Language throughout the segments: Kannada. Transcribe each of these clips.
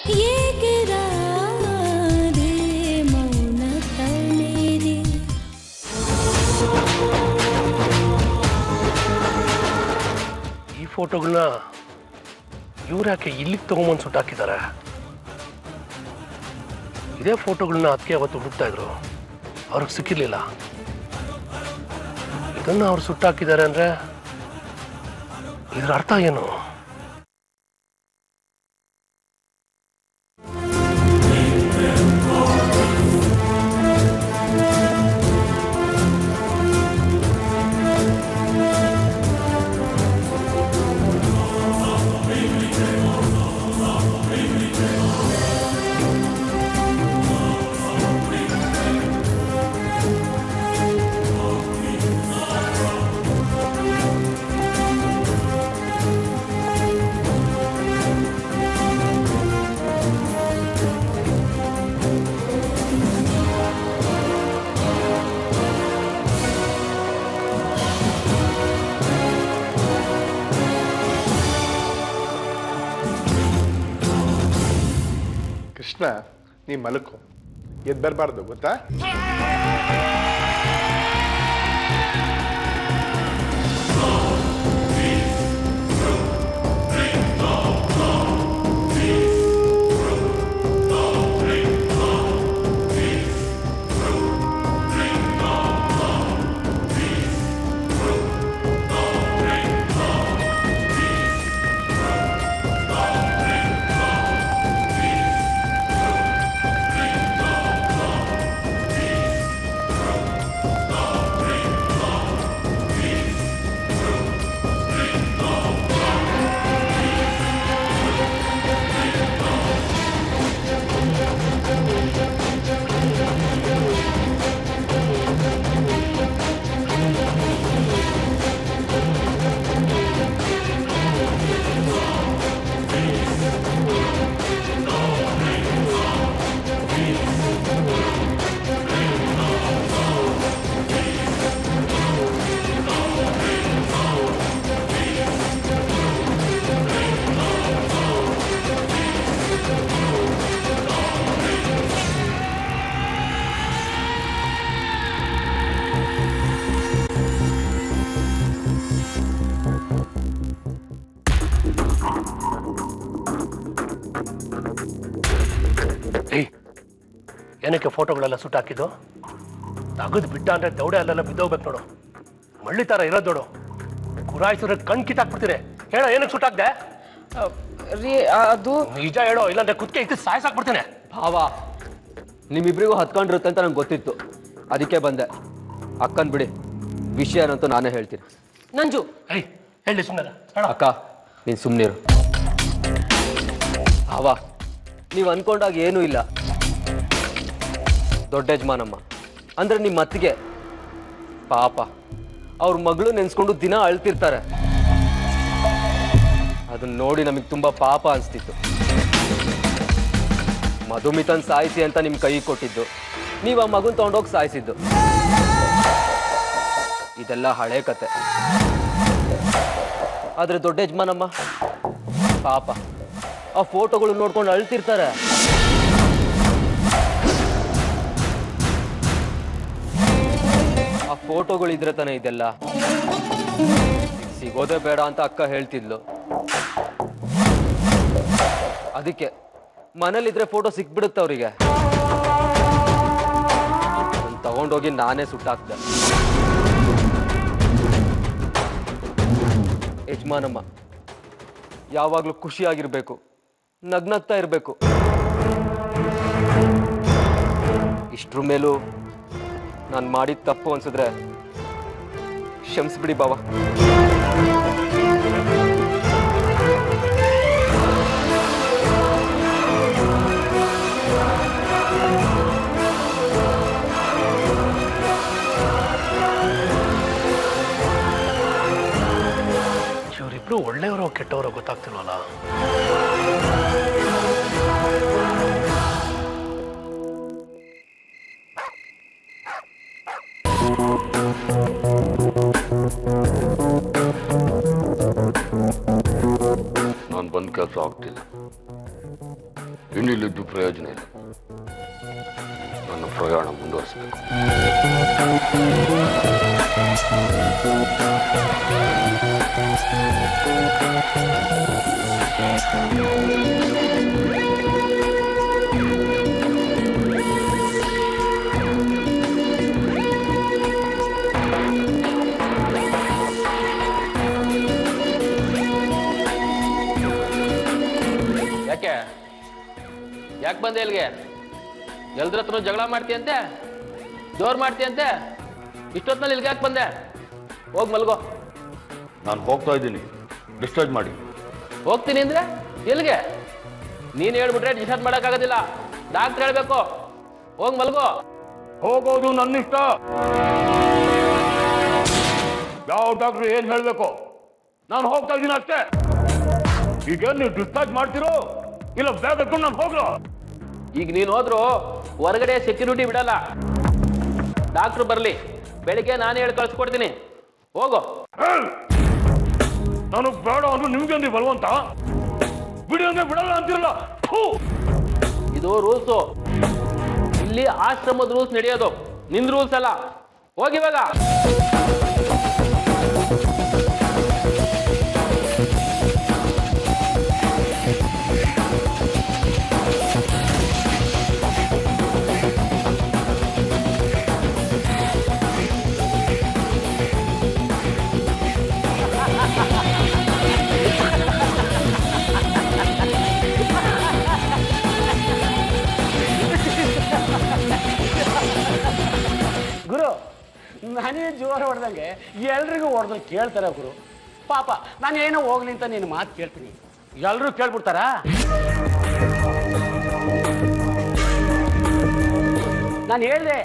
ಏಕೆ ರಾಧೆ ಮೌನ ತಳೆದೆ. ಈ ಫೋಟೋಗಳನ್ನ ಇವ್ರ್ಯಾಕೆ ಇಲ್ಲಿಗೆ ತಗೊಂಬಂದು ಸುಟ್ಟಾಕಿದ್ದಾರೆ? ಇದೇ ಫೋಟೋಗಳನ್ನ ಅದಕ್ಕೆ ಅವತ್ತು ಹುಡುಕ್ತಾ ಇದ್ರು, ಅವ್ರಿಗೆ ಸಿಕ್ಕಿರ್ಲಿಲ್ಲ. ಇದನ್ನ ಅವ್ರು ಸುಟ್ಟಾಕಿದ್ದಾರೆ ಅಂದ್ರೆ ಇದರ ಅರ್ಥ ಏನು? ಕೃಷ್ಣ, ನೀ ಮಲಕು, ಎದ್ದು ಬರಬಾರ್ದು ಗೊತ್ತಾ? ಏನಕ್ಕೆ ಫೋಟೋಗಳೆಲ್ಲ ಸುಟ್ಟಾಕಿದ್ದು? ತೆಗೆದು ಬಿಟ್ಟ ಅಂದ್ರೆ ದೌಡೆ ಅಲ್ಲೆಲ್ಲ ಬಿದ್ದೋಗ್ಬೇಕು ನೋಡು. ಮಳ್ಳಿ ತರ ಇರೋದು ನೋಡು. ಗುರಾಯಿಸಿದ್ರೆ ಕಣ್ ಕಿತ್ತಾಕ್ಬಿಡ್ತೀನಿ. ಹೇಳೋ, ಏನಕ್ಕೆ ಸುಟ್ಟಾಕ್ದೆ? ಅದು ನಿಜ ಹೇಳೋ, ಇಲ್ಲಾಂದ್ರೆ ಕುತ್ತಿಗೆ ಇತ್ತು ಸಾಯಿಸಾಕ್ಬಿಡ್ತೀನಿ. ಭಾವ, ನಿಮ್ಮಿಬ್ರಿಗೂ ಹತ್ಕೊಂಡಿರುತ್ತೆ ಅಂತ ನಂಗೆ ಗೊತ್ತಿತ್ತು, ಅದಕ್ಕೆ ಬಂದೆ. ಅಕ್ಕನ್ ಬಿಡಿ, ವಿಷಯನಂತೂ ನಾನೇ ಹೇಳ್ತೀನಿ. ನಂಜು, ಹೇಳಿ ಸುಮ್ಮನೆ ಹೇಳ. ಅಕ್ಕ, ನೀನು ಸುಮ್ಮನಿರು. ಭಾವ, ನೀವು ಅನ್ಕೊಂಡಾಗ ಏನೂ ಇಲ್ಲ. ದೊಡ್ಡ ಯಜಮಾನಮ್ಮ ಅಂದ್ರೆ ನಿಮ್ಮ ಅತ್ತಿಗೆ ಪಾಪ ಅವ್ರ ಮಗಳು ನೆನ್ಸ್ಕೊಂಡು ದಿನ ಅಳ್ತಿರ್ತಾರೆ. ಅದನ್ನ ನೋಡಿ ನಮಗೆ ತುಂಬಾ ಪಾಪ ಅನಿಸ್ತಿತ್ತು. ಮಧುಮಿತನ್ ಸಾಯಿಸಿ ಅಂತ ನಿಮ್ಮ ಕೈ ಕೊಟ್ಟಿದ್ದು, ನೀವು ಆ ಮಗುನ್ ತಗೊಂಡೋಗಿ ಸಾಯಿಸಿದ್ದು. ಇದೆಲ್ಲ ಹಳೆ ಕತೆ. ಆದ್ರೆ ದೊಡ್ಡ ಯಜಮಾನಮ್ಮ ಪಾಪ ಆ ಫೋಟೋಗಳು ನೋಡ್ಕೊಂಡು ಅಳ್ತಿರ್ತಾರೆ. ಆ ಫೋಟೋಗಳಿದ್ರೆ ತಾನೇ ಇದೆಲ್ಲ. ಸಿಗೋದೇ ಬೇಡ ಅಂತ ಅಕ್ಕ ಹೇಳ್ತಿದ್ಲು. ಅದಕ್ಕೆ ಮನೇಲಿದ್ರೆ ಫೋಟೋ ಸಿಕ್ಬಿಡುತ್ತೆ ಅವರಿಗೆ. ತಗೊಂಡೋಗಿ ನಾನೇ ಸುಟ್ಟಾಕ್ದೆ. ಯಜಮಾನಮ್ಮ ಯಾವಾಗ್ಲೂ ಖುಷಿಯಾಗಿರ್ಬೇಕು, ನಗ್ನಗ್ತಾ ಇರ್ಬೇಕು. ಇಷ್ಟ್ರ ಮೇಲೂ ನಾನು ಮಾಡಿದ ತಪ್ಪು ಅನ್ಸಿದ್ರೆ ಕ್ಷಮಿಸ್ಬಿಡಿ ಬಾವ. ಇವರಿಬ್ರು ಒಳ್ಳೆಯವರೋ ಕೆಟ್ಟವರೋ ಗೊತ್ತಾಗ್ತಿಲ್ವಲ್ಲ. ನಾನು ಬಂದ ಕೆಲಸ ಆಗ್ತಿಲ್ಲ. ಇನ್ನಿಲ್ಲಿದ್ದು ಪ್ರಯೋಜನ ಇಲ್ಲ. ನನ್ನ ಪ್ರಯಾಣ ಮುಂದುವರಿಸಬೇಕು. ಯಾಕೆ ಬಂದೆ ಇಲ್ಲಿಗೆ? ಎಲ್ರ ಹತ್ರ ಜಗಳ ಮಾಡ್ತೀಯಂತೆ, ಜೋರ್ ಮಾಡ್ತೀಯಂತೆ. ಇಷ್ಟೊತ್ತಿನಲ್ಲಿ ಇಲ್ಲಿಗೆ ಯಾಕೆ ಬಂದೆ? ಹೋಗಿ ಮಲ್ಗೋ. ನಾನು ಹೋಗ್ತಾ ಇದ್ದೀನಿ, ಡಿಸ್ಚಾರ್ಜ್ ಮಾಡಿ. ಹೋಗ್ತೀನಿ ಅಂದ್ರೆ ಎಲ್ಲಿಗೆ? ನೀನು ಹೇಳ್ಬಿಟ್ರೆ ಡಿಸ್ಚಾರ್ಜ್ ಮಾಡೋಕ್ಕಾಗೋದಿಲ್ಲ, ಡಾಕ್ಟರ್ ಹೇಳ್ಬೇಕು. ಹೋಗಿ ಮಲ್ಗೋ. ಹೋಗೋದು ನನ್ನ ಇಷ್ಟ. ಯಾವ ಡಾಕ್ಟ್ರು ಏನ್ ಹೇಳ್ಬೇಕು, ನಾನು ಹೋಗ್ತಾ ಇದ್ದೀನಿ ಅಷ್ಟೇ. ಈಗ ನೀವು ಡಿಸ್ಚಾರ್ಜ್ ಮಾಡ್ತಿರೋ ಇಲ್ಲ ಬ್ಯಾಗ್ ಹಾಕೊಂಡು ನಾನು ಹೋಗ್ಲೋ? ಈಗ ನೀನು ಹೋದ್ರು ಹೊರಗಡೆ ಸೆಕ್ಯೂರಿಟಿ ಬಿಡಲ್ಲ. ಡಾಕ್ಟ್ರು ಬರ್ಲಿ, ಬೆಳಿಗ್ಗೆ ನಾನೇ ಹೇಳಿ ಕಳ್ಸ್ಕೊಡ್ತೀನಿ. ಹೋಗೋ. ನಾನು ಬೇಡ ಅಂದ್ರೆ ನಿಮ್ಗೆ ಅಂದ್ರೆ ಬರುವಂತ ಬಿಡಿ ಅಂದ್ರೆ ಬಿಡಲ್ಲ ಅಂತಿರಲ್ಲ. ಇದು ರೂಲ್ಸು. ಇಲ್ಲಿ ಆಶ್ರಮದ ರೂಲ್ಸ್ ನಡೆಯೋದು, ನಿನ್ ರೂಲ್ಸ್ ಅಲ್ಲ. ಹೋಗಿವಾಗ. ಗುರು, ನಾನೇ ಜೋರು ಹೊಡೆದಂಗೆ ಎಲ್ರಿಗೂ ಹೊಡೆದ್ರೆ ಕೇಳ್ತಾರೆ ಗುರು. ಪಾಪ ನಾನು ಏನೋ ಹೋಗ್ಲಿ ಅಂತ ನಿನ್ನ ಮಾತು ಕೇಳ್ತೀನಿ, ಎಲ್ಲರೂ ಕೇಳ್ಬಿಡ್ತಾರಾ? ನಾನು ಹೇಳ್ದೆ,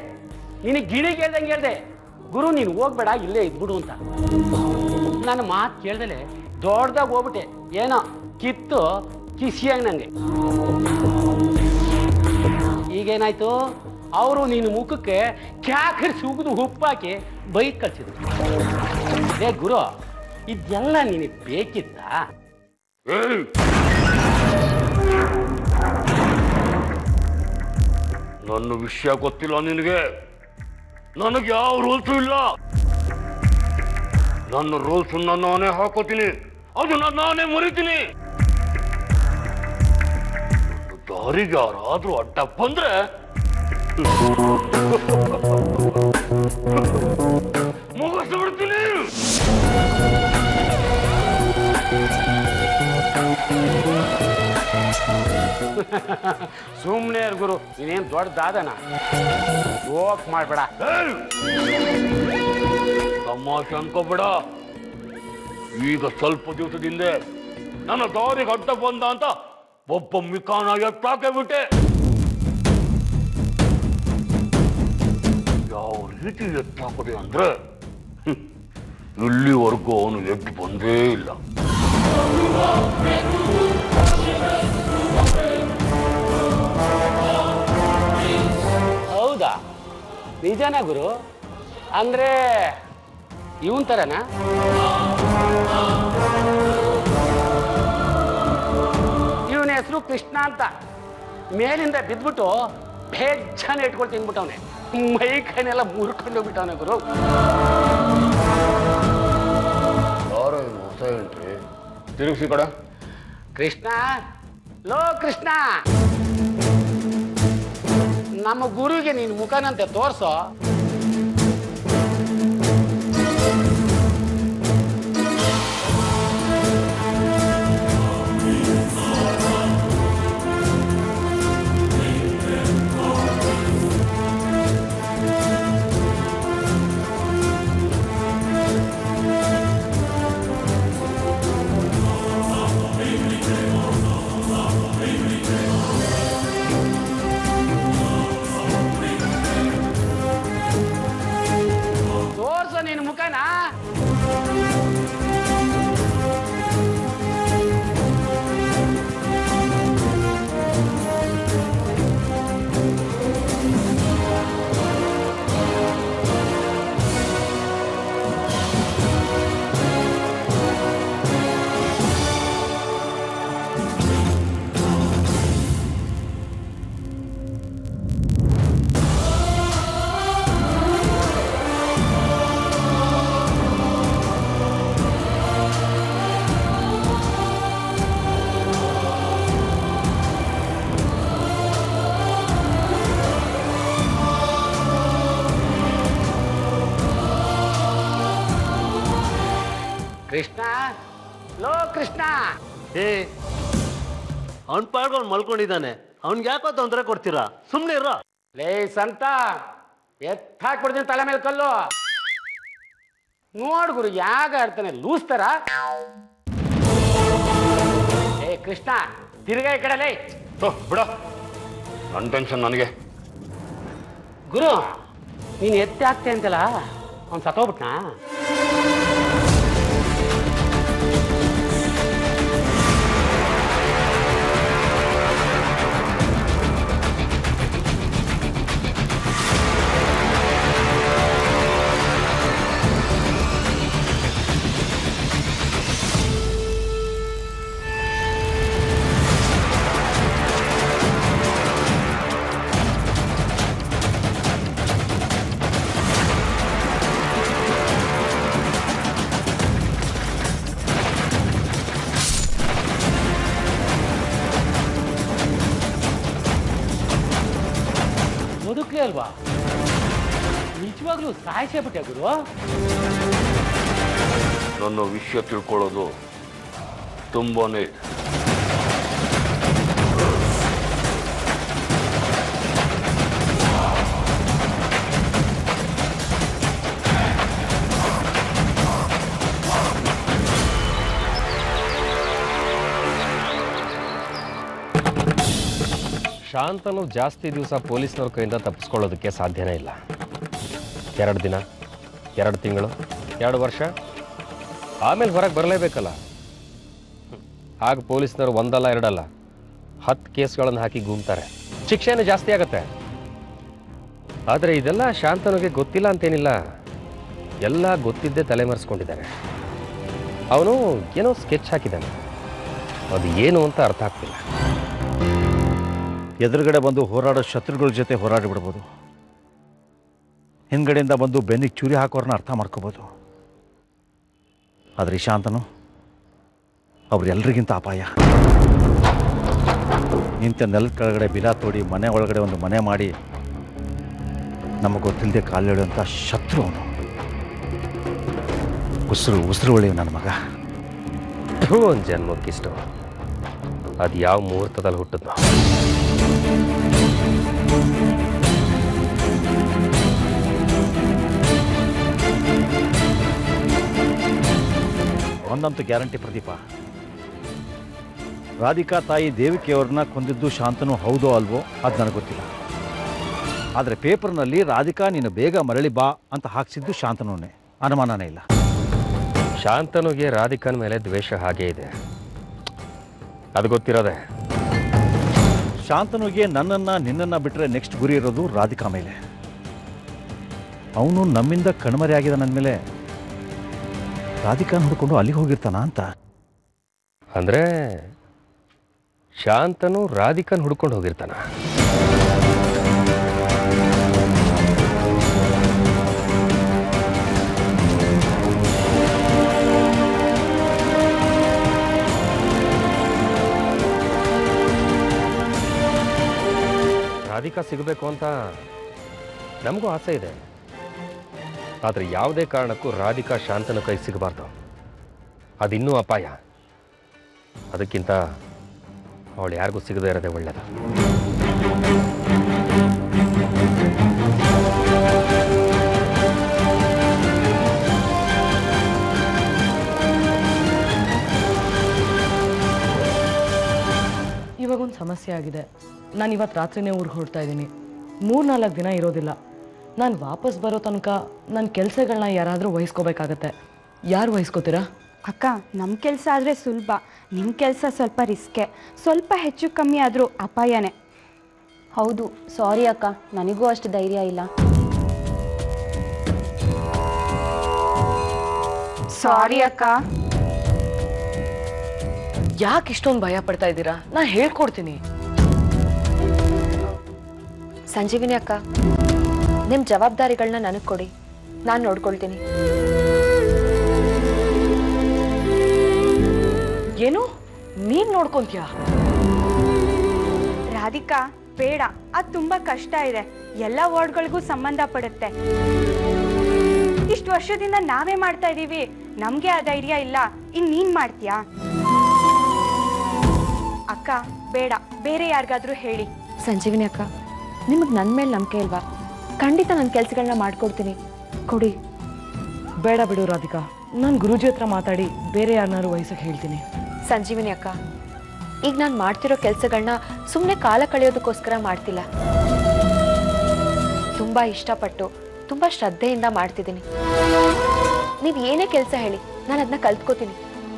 ನಿನಗೆ ಗಿಣಿಗೆ ಹೇಳ್ದಂಗೆ ಹೇಳ್ದೆ, ಗುರು ನೀನು ಹೋಗ್ಬೇಡ ಇಲ್ಲೇ ಇದ್ಬಿಡು ಅಂತ. ನನ್ನ ಮಾತು ಕೇಳ್ದಲೆ ದೊಡ್ಡದಾಗ ಹೋಗ್ಬಿಟ್ಟೆ, ಏನೋ ಕಿತ್ತು ಕಿಸಿಯಾಗಿ ನನಗೆ. ಈಗೇನಾಯ್ತು, ಅವರು ನಿನ್ನ ಮುಖಕ್ಕೆ ಕ್ಯಾಕರಿಸಿ ಉಗಿದು ಉಪ್ಪಾಕಿ ಬೈಕ್ ಕಳ್ಸಿದ್ರು. ಏ ಗುರು, ಇದೆಲ್ಲ ನಿನಗೆ ಬೇಕಿತ್ತ? ನನ್ನ ವಿಷಯ ಗೊತ್ತಿಲ್ಲ ನಿನಗೆ? ನನಗೆ ಯಾವ ರೂಲ್ಸು ಇಲ್ಲ. ನನ್ನ ರೂಲ್ಸ್ ನಾನೇ ಹಾಕೋತೀನಿ, ಅದು ನಾನೇ ಮುರಿತೀನಿ. ದಾರಿಗೆ ಯಾರಾದ್ರೂ ಅಡ್ಡ ಬಂದ್ರೆ ಮುಗಿಸ್ಬಿಡ್ತೀನಿ. ಸುಮ್ಮನೆ ಗುರು, ನೀನೇನು ದೊಡ್ಡದಾದನ ಜೋಕ್ ಮಾಡಬೇಡ. ತಮಾಷೆ ಅನ್ಕೋಬೇಡ. ಈಗ ಸ್ವಲ್ಪ ದಿವಸದಿಂದ ನನ್ನ ದಾರಿಗೆ ಅಡ್ಡ ಬಂದ ಅಂತ ಒಬ್ಬ ಮಿಕಾನ ಎತ್ತಾಕೆ ಬಿಟ್ಟೆ. ಯಾವ ರೀತಿ ಎತ್ತಾಕದೆ ಅಂದ್ರೆ ಇಲ್ಲಿವರೆಗೂ ಅವನು ಎದ್ದು ಬಂದೇ ಇಲ್ಲ. ಹೌದಾ? ನಿಜನಾ ಗುರು? ಅಂದ್ರೆ ಇವನ್ ಥರನಾ? ಇವನ ಹೆಸರು ಕೃಷ್ಣ ಅಂತ. ಮೇಲಿಂದ ಬಿದ್ಬಿಟ್ಟು ಬೇಜಾನ ಇಟ್ಕೊಂಡು ತಿನ್ಬಿಟ್ಟವನೆ, ಮೈ ಕೈನೆಲ್ಲ ಮುರ್ಕೊಂಡು ಹೋಗ್ಬಿಟ್ಟವನೆ ಗುರು. ಯಾರೋ ಹೊಸ ಎಂಟ್ರಿ, ತಿರುಗಿಸಿ ಕಡ. ಕೃಷ್ಣ, ಲೋ ಕೃಷ್ಣ, ನಮ್ಮ ಗುರುಗೆ ನೀನು ಮುಖನಂತೆ ತೋರ್ಸೋ. ಕೃಷ್ಣ ಲೋ ಕೃಷ್ಣ. ಏ ಅವ್ನ್ ಪಾಡ್ಕೊಂಡು ಮಲ್ಕೊಂಡಿದ್ದಾನೆ, ಅವ್ನ್ಗೆ ಯಾಕೋ ತೊಂದರೆ ಕೊಡ್ತೀರಾ? ಸುಮ್ಮನೆ ಇರೋ. ಲೇ ಸಂತ, ಎತ್ತಾಕ್ಬಿಡ್ತೀನಿ ತಲೆ ಮೇಲೆ ಕಲ್ಲು. ನೋಡ್ ಗುರು ಯಾಗ ಇರ್ತಾನೆ ಲೂಸ್ತಾರ. ಏ ಕೃಷ್ಣ, ತಿರ್ಗಾ ಈ ಕಡೆ ಲೇ. ಬಿಡ, ನನ್ನ ಟೆನ್ಷನ್ ನನಗೆ. ಗುರು ನೀನು ಎತ್ತೆ ಆಗ್ತೆ ಅಂತಲ್ಲ, ಅವ್ನು ಸತ್ತೋಗ್ಬಿಟ್ನಾ? ಬದುಕ್ಲಿ ಅಲ್ವಾ? ನಿಜವಾಗ್ಲೂ ಸಾಯಿಸೇ ಬಿಟ್ಟೆ ಗುರು. ನನ್ನ ವಿಷಯ ತಿಳ್ಕೊಳ್ಳೋದು ತುಂಬಾನೇ ಇದೆ. ಶಾಂತನು ಜಾಸ್ತಿ ದಿವಸ ಪೊಲೀಸ್ನವ್ರ ಕೈಯಿಂದ ತಪ್ಪಿಸ್ಕೊಳ್ಳೋದಕ್ಕೆ ಸಾಧ್ಯನೇ ಇಲ್ಲ. 2 ದಿನ, 2 ತಿಂಗಳು, 2 ವರ್ಷ, ಆಮೇಲೆ ಹೊರಗೆ ಬರಲೇಬೇಕಲ್ಲ. ಆಗ ಪೊಲೀಸ್ನವ್ರು 1 ಅಲ್ಲ 2 ಅಲ್ಲ 10 ಕೇಸ್ಗಳನ್ನು ಹಾಕಿ ಗುಮ್ತಾರೆ, ಶಿಕ್ಷೆನೂ ಜಾಸ್ತಿ ಆಗುತ್ತೆ. ಆದರೆ ಇದೆಲ್ಲ ಶಾಂತನಿಗೆ ಗೊತ್ತಿಲ್ಲ ಅಂತೇನಿಲ್ಲ, ಎಲ್ಲ ಗೊತ್ತಿದ್ದೇ ತಲೆಮರೆಸ್ಕೊಂಡಿದ್ದಾನೆ. ಅವನು ಏನೋ ಸ್ಕೆಚ್ ಹಾಕಿದ್ದಾನೆ, ಅದು ಏನು ಅಂತ ಅರ್ಥ ಆಗ್ತಿಲ್ಲ. ಎದುರುಗಡೆ ಬಂದು ಹೋರಾಡೋ ಶತ್ರುಗಳ ಜೊತೆ ಹೋರಾಡಿ ಬಿಡ್ಬೋದು, ಹಿಂದ್ಗಡೆಯಿಂದ ಬಂದು ಬೆನ್ನಿಗೆ ಚೂರಿ ಹಾಕೋರನ್ನ ಅರ್ಥ ಮಾಡ್ಕೋಬೋದು. ಆದರೆ ಶಾಂತನು ಅವ್ರೆಲ್ರಿಗಿಂತ ಅಪಾಯ. ನಿಂತ ನೆಲದ ಕೆಳಗಡೆ ಬಿಲ ತೋಡಿ ಮನೆ ಒಳಗಡೆ ಒಂದು ಮನೆ ಮಾಡಿ ನಮಗೆ ಗೊತ್ತಿಲ್ಲದೆ ಕಾಲಿಡುವಂಥ ಶತ್ರು ಅವನು. ಉಸಿರು ಒಳ್ಳೆಯ ನನ್ನ ಮಗ. ಒಂದು ಜನ್ಮಕ್ಕಿಷ್ಟು, ಅದು ಯಾವ ಮುಹೂರ್ತದಲ್ಲಿ ಹುಟ್ಟಿದ್ನೋ. ಒಂದಂತೂ ಗ್ಯಾರಂಟಿ ಪ್ರದೀಪ, ರಾಧಿಕಾ ತಾಯಿ ದೇವಿಕೆಯವ್ರನ್ನ ಕೊಂದಿದ್ದು ಶಾಂತನು ಹೌದೋ ಅಲ್ವೋ ಅದು ನನಗೆ ಗೊತ್ತಿಲ್ಲ. ಆದರೆ ಪೇಪರ್ನಲ್ಲಿ ರಾಧಿಕಾ ನೀನು ಬೇಗ ಮರಳಿ ಬಾ ಅಂತ ಹಾಕ್ಸಿದ್ದು ಶಾಂತನುನೇ, ಅನುಮಾನನೇ ಇಲ್ಲ. ಶಾಂತನುಗೆ ರಾಧಿಕನ ಮೇಲೆ ದ್ವೇಷ ಹಾಗೇ ಇದೆ, ಅದು ಗೊತ್ತಿರೋದೆ. ಶಾಂತನುಗೆ ನಿನ್ನನ್ನು ಬಿಟ್ಟರೆ ನೆಕ್ಸ್ಟ್ ಗುರಿ ಇರೋದು ರಾಧಿಕಾ ಮೇಲೆ. ಅವನು ನಮ್ಮಿಂದ ಕಣ್ಮರೆಯಾಗಿದ್ದ ನನ್ನ ಮೇಲೆ ರಾಧಿಕಾನ ಹುಡ್ಕೊಂಡು ಅಲ್ಲಿಗೆ ಹೋಗಿರ್ತಾನ ಅಂತ. ಅಂದರೆ ಶಾಂತನು ರಾಧಿಕನ್ ಹುಡ್ಕೊಂಡು ಹೋಗಿರ್ತಾನ. ರಾಧಿಕಾ ಸಿಗಬೇಕು ಅಂತ ನಮಗೂ ಆಸೆ ಇದೆ, ಆದರೆ ಯಾವುದೇ ಕಾರಣಕ್ಕೂ ರಾಧಿಕಾ ಶಾಂತನ ಕೈ ಸಿಗಬಾರ್ದು, ಅದಿನ್ನೂ ಅಪಾಯ. ಅದಕ್ಕಿಂತ ಅವಳು ಯಾರಿಗೂ ಸಿಗದೇ ಇರೋದೇ ಒಳ್ಳೆಯದು. ಇವಾಗೊಂದು ಸಮಸ್ಯೆ ಆಗಿದೆ. ನಾನು ಇವತ್ತು ರಾತ್ರಿನೇ ಊರಿಗೆ ಹೊರಡ್ತಾ ಇದ್ದೀನಿ. 3-4 ದಿನ ಇರೋದಿಲ್ಲ. ನಾನು ವಾಪಸ್ ಬರೋ ತನಕ ನನ್ನ ಕೆಲಸಗಳನ್ನ ಯಾರಾದರೂ ವಹಿಸ್ಕೋಬೇಕಾಗತ್ತೆ. ಯಾರು ವಹಿಸ್ಕೋತೀರಾ? ಅಕ್ಕ, ನಮ್ಮ ಕೆಲಸ ಆದರೆ ಸುಲಭ, ನಿಮ್ಮ ಕೆಲಸ ಸ್ವಲ್ಪ ರಿಸ್ಕೆ. ಸ್ವಲ್ಪ ಹೆಚ್ಚು ಕಮ್ಮಿ ಆದರೂ ಅಪಾಯನೇ. ಹೌದು, ಸಾರಿ ಅಕ್ಕ, ನನಗೂ ಅಷ್ಟು ಧೈರ್ಯ ಇಲ್ಲ. ಸಾರಿ ಅಕ್ಕ. ಯಾಕೆ ಇಷ್ಟೊಂದು ಭಯ ಪಡ್ತಾ ಇದ್ದೀರಾ? ನಾನು ಹೇಳ್ಕೊಡ್ತೀನಿ. ಸಂಜೀವಿನಿ ಅಕ್ಕ, ನಿಮ್ಮ ಜವಾಬ್ದಾರಿಗಳನ್ನ ನನಗೆ ಕೊಡಿ, ನಾನು ನೋಡ್ಕೊಳ್ತೀನಿ. ಏನು? ನೀನ್ ನೋಡ್ಕೊಂತೀಯಾ? ರಾಧಿಕಾ, ಬೇಡ, ಅದು ತುಂಬ ಕಷ್ಟ ಇದೆ. ಎಲ್ಲ ವಾರ್ಡ್ಗಳಿಗೂ ಸಂಬಂಧ ಪಡುತ್ತೆ. ಇಷ್ಟು ವರ್ಷದಿಂದ ನಾವೇ ಮಾಡ್ತಾ ಇದ್ದೀವಿ. ನಮ್ಗೆ ಆ ಧೈರ್ಯ ಇಲ್ಲ, ಇನ್ ನೀನ್ ಮಾಡ್ತೀಯಾ? ಅಕ್ಕ ಬೇಡ, ಬೇರೆ ಯಾರಿಗಾದ್ರೂ ಹೇಳಿ. ಸಂಜೀವಿನಿ ಅಕ್ಕ, ನಿಮಗೆ ನನ್ನ ಮೇಲೆ ನಂಬಿಕೆ ಇಲ್ವಾ? ಖಂಡಿತ ನನ್ನ ಕೆಲಸಗಳನ್ನ ಮಾಡ್ಕೊಡ್ತೀನಿ, ಕೊಡಿ. ಬೇಡ ಬಿಡು ರಾಧಿಕಾ, ನಾನು ಗುರೂಜಿ ಹತ್ರ ಮಾತಾಡಿ ಬೇರೆ ಯಾರನ್ನಾರು ವಯಸ್ಸಿಗೆ ಹೇಳ್ತೀನಿ. ಸಂಜೀವಿನಿ ಅಕ್ಕ, ಈಗ ನಾನು ಮಾಡ್ತಿರೋ ಕೆಲಸಗಳನ್ನ ಸುಮ್ಮನೆ ಕಾಲ ಕಳೆಯೋದಕ್ಕೋಸ್ಕರ ಮಾಡ್ತಿಲ್ಲ. ತುಂಬ ಇಷ್ಟಪಟ್ಟು ತುಂಬ ಶ್ರದ್ಧೆಯಿಂದ ಮಾಡ್ತಿದ್ದೀನಿ. ನೀವು ಏನೇ ಕೆಲಸ ಹೇಳಿ, ನಾನು ಅದನ್ನ ಕಲ್ತ್ಕೋತೀನಿ.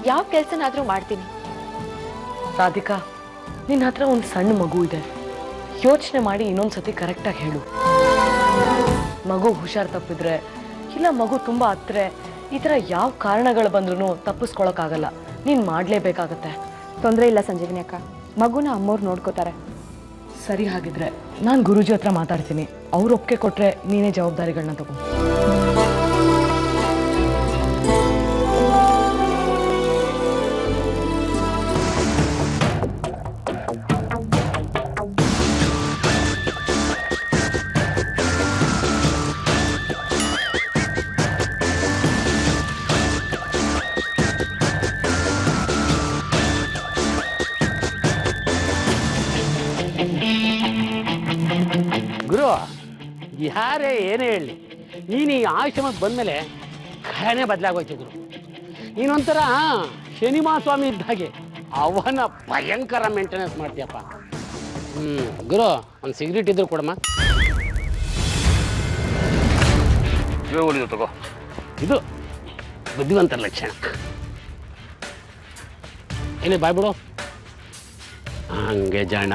ಯಾವ ಕೆಲಸನಾದರೂ ಮಾಡ್ತೀನಿ. ರಾಧಿಕಾ, ನಿನ್ನ ಹತ್ರ ಒಂದು ಸಣ್ಣ ಮಗು ಇದೆ. ಯೋಚನೆ ಮಾಡಿ ಇನ್ನೊಂದ್ಸತಿ ಕರೆಕ್ಟಾಗಿ ಹೇಳು. ಮಗು ಹುಷಾರು ತಪ್ಪಿದ್ರೆ, ಇಲ್ಲ ಮಗು ತುಂಬ ಹತ್ರ, ಈ ಥರ ಯಾವ ಕಾರಣಗಳು ಬಂದ್ರೂ ತಪ್ಪಿಸ್ಕೊಳಕ್ಕಾಗಲ್ಲ. ನೀನು ಮಾಡಲೇಬೇಕಾಗತ್ತೆ. ತೊಂದರೆ ಇಲ್ಲ ಸಂಜೀವಿನಿ ಅಕ್ಕ, ಮಗುನ ಅಮ್ಮವ್ರು ನೋಡ್ಕೋತಾರೆ. ಸರಿ, ಹಾಗಿದ್ರೆ ನಾನು ಗುರೂಜಿ ಹತ್ರ ಮಾತಾಡ್ತೀನಿ. ಅವ್ರು ಒಪ್ಪಿಗೆ ಕೊಟ್ಟರೆ ನೀನೇ ಜವಾಬ್ದಾರಿಗಳನ್ನ ತಗೋ. ಗುರು, ಯಾರೇ ಏನೇ ಹೇಳಿ, ನೀನು ಈ ಆಶ್ರಮಕ್ಕೆ ಬಂದಮೇಲೆ ಖಾನೇ ಬದಲಾಗೋಯ್ತು ಗುರು. ನೀನೊಂಥರ ಶನಿಮಾ ಸ್ವಾಮಿ ಇದ್ದ ಹಾಗೆ ಅವನ ಭಯಂಕರ ಮೇಂಟೆನೆನ್ಸ್ ಮಾಡ್ತೀಯಪ್ಪ. ಗುರು, ಒಂದು ಸಿಗರೇಟ್ ಇದ್ರು ಕೊಡಮ್ಮ. ತಗೋ. ಇದು ಬುದ್ಧಿವಂತರ ಲಕ್ಷಣ. ಏನೇ ಬಾಯ್ಬಿಡು, ಹಂಗೆ ಜಾಣ.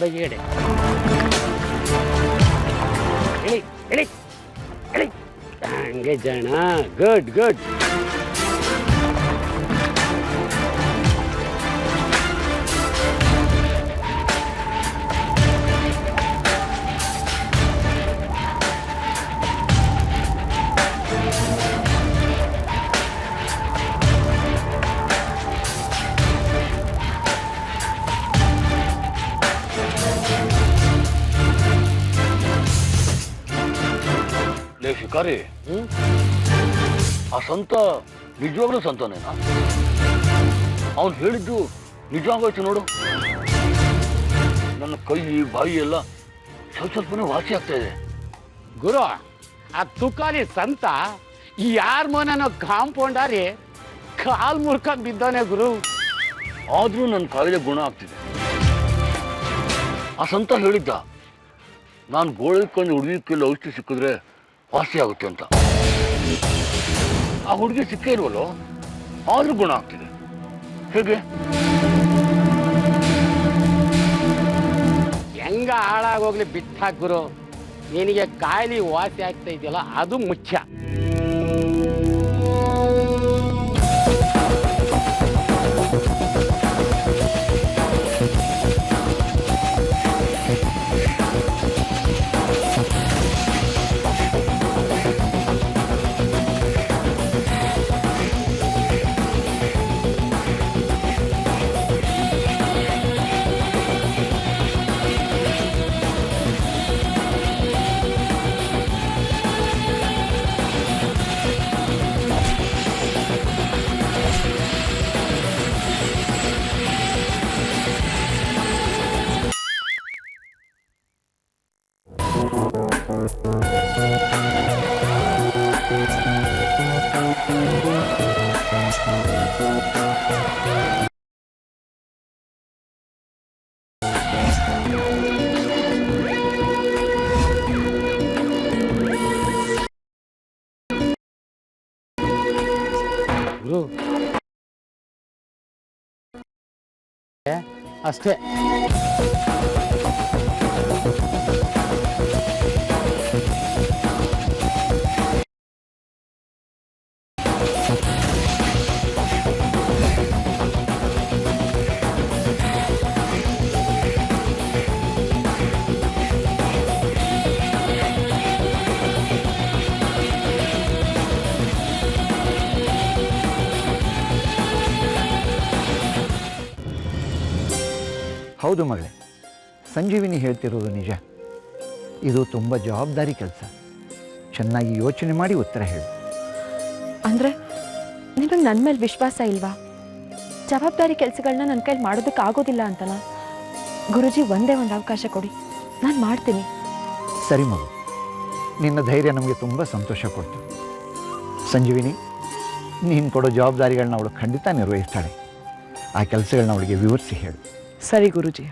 ಬೇಗ ಹೇಳಿ ಹೇಳಿ ಹೇಳಿ ಹೇಳಿ. ಹಂಗೆ ಜನ. Good good. ಶಿಕಾರಿ, ಆ ಸಂತ ನಿಜವಾಗ್ಲೂ ಸಂತನೇನಾ? ಅವನು ಹೇಳಿದ್ದು ನಿಜವಾಗೋಯ್ತು ನೋಡು. ನನ್ನ ಕೈ ಬಾಯಿ ಎಲ್ಲ ಸ್ವಲ್ಪನೇ ವಾಸಿ ಆಗ್ತಾ ಇದೆ. ಗುರು, ಆ ತುಕಾಲಿ ಸಂತ ಯಾರ ಮೋನೋ ಕಾಂಪೌಂಡಾರಿ ಕಾಲ್ ಮುರ್ಕೊಂಡು ಬಿದ್ದಾನೆ ಗುರು. ಆದ್ರೂ ನನ್ನ ಕಾಯಿಲೆ ಗುಣ ಆಗ್ತಿದೆ. ಆ ಸಂತ ಹೇಳಿದ್ದ, ನಾನು ಗೋಳಕ್ಕೊಂದು ಹುಡುಗಿಕ್ಕೆಲ್ಲ ಔಷಧಿ ಸಿಕ್ಕಿದ್ರೆ ವಾಸಿ ಆಗುತ್ತೆ ಅಂತ. ಆ ಹುಡುಗಿ ಸಿಕ್ಕೇ ಇಲ್ವಲ್ಲೋ, ಆದ್ರೂ ಗುಣ ಆಗ್ತಿದೆ. ಹೇಗೆ? ಹೆಂಗ ಹಾಳಾಗೋಗ್ಲಿ ಬಿಟ್ಟಾಕ್ ಗುರು. ನಿನಗೆ ಕಾಯಿಲೆ ವಾಸಿ ಆಗ್ತಾ ಇದೆಯಲ್ಲ, ಅದು ಮುಖ್ಯ. ಅಷ್ಟೇ. ಹೌದು ಮಗಳೇ, ಸಂಜೀವಿನಿ ಹೇಳ್ತಿರೋದು ನಿಜ. ಇದು ತುಂಬ ಜವಾಬ್ದಾರಿ ಕೆಲಸ. ಚೆನ್ನಾಗಿ ಯೋಚನೆ ಮಾಡಿ ಉತ್ತರ ಹೇಳು. ಅಂದರೆ ನಿಮಗೆ ನನ್ನ ಮೇಲೆ ವಿಶ್ವಾಸ ಇಲ್ವಾ? ಜವಾಬ್ದಾರಿ ಕೆಲಸಗಳನ್ನ ನನ್ನ ಕೈಲಿ ಮಾಡೋದಕ್ಕೆ ಆಗೋದಿಲ್ಲ ಅಂತನಾ? ಗುರುಜಿ ಒಂದೇ ಒಂದು ಅವಕಾಶ ಕೊಡಿ, ನಾನು ಮಾಡ್ತೀನಿ. ಸರಿ ಮಗು, ನಿನ್ನ ಧೈರ್ಯ ನಮಗೆ ತುಂಬ ಸಂತೋಷ ಕೊಡ್ತು. ಸಂಜೀವಿನಿ, ನೀನು ಕೊಡೋ ಜವಾಬ್ದಾರಿಗಳನ್ನ ಅವಳು ಖಂಡಿತ ನಿರ್ವಹಿಸ್ತಾಳೆ. ಆ ಕೆಲಸಗಳನ್ನ ಅವಳಿಗೆ ವಿವರಿಸಿ ಹೇಳು. ಸರಿ ಗುರುಜಿ.